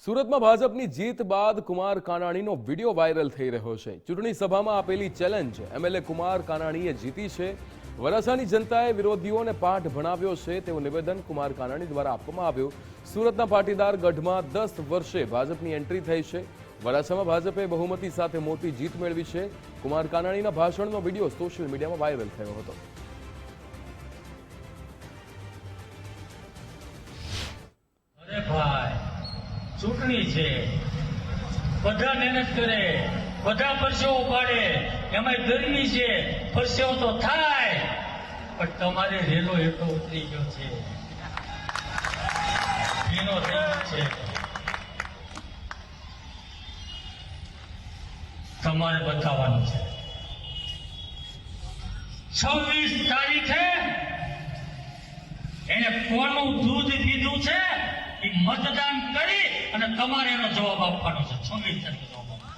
સુરતમાં ભાજપની જીત બાદ કુમાર કાનાણીનો વિડિયો વાયરલ થઈ રહ્યો છે। ચૂંટણી સભામાં આપેલી ચેલેન્જ એમએલએ કુમાર કાનાણીએ જીતી છે। વરાછાની જનતાએ વિરોધીઓને પાઠ ભણાવ્યો છે તેવું નિવેદન કુમાર કાનાણી દ્વારા આપવામાં આવ્યું। સુરતના પાટીદાર ગઢમાં 10 વર્ષે ભાજપની એન્ટ્રી થઈ છે। વરાછામાં ભાજપે બહુમતી સાથે મોટી જીત મેળવી છે। કુમાર કાનાણીના ભાષણનો વિડિયો સોશિયલ મીડિયામાં વાયરલ થયો હતો। અરે ભાઈ ચૂંટણી છે, બધા મહેનત કરે, બધા પરસેવો પાડે, એમાં ગરમી છે, પરસેવો તો થાય, પણ તમારે રેલો એટલો ઉતરી ગયો છે, ભીનો થઈ ગયો છે। તમારે બતાવવાનું છે 26 તારીખે એને કોનું દૂધ પીધું છે એ મતદાન કરી અને તમારે એનો જવાબ આપવાનો છે। 26 તારીખે જવાબ આપવાનો।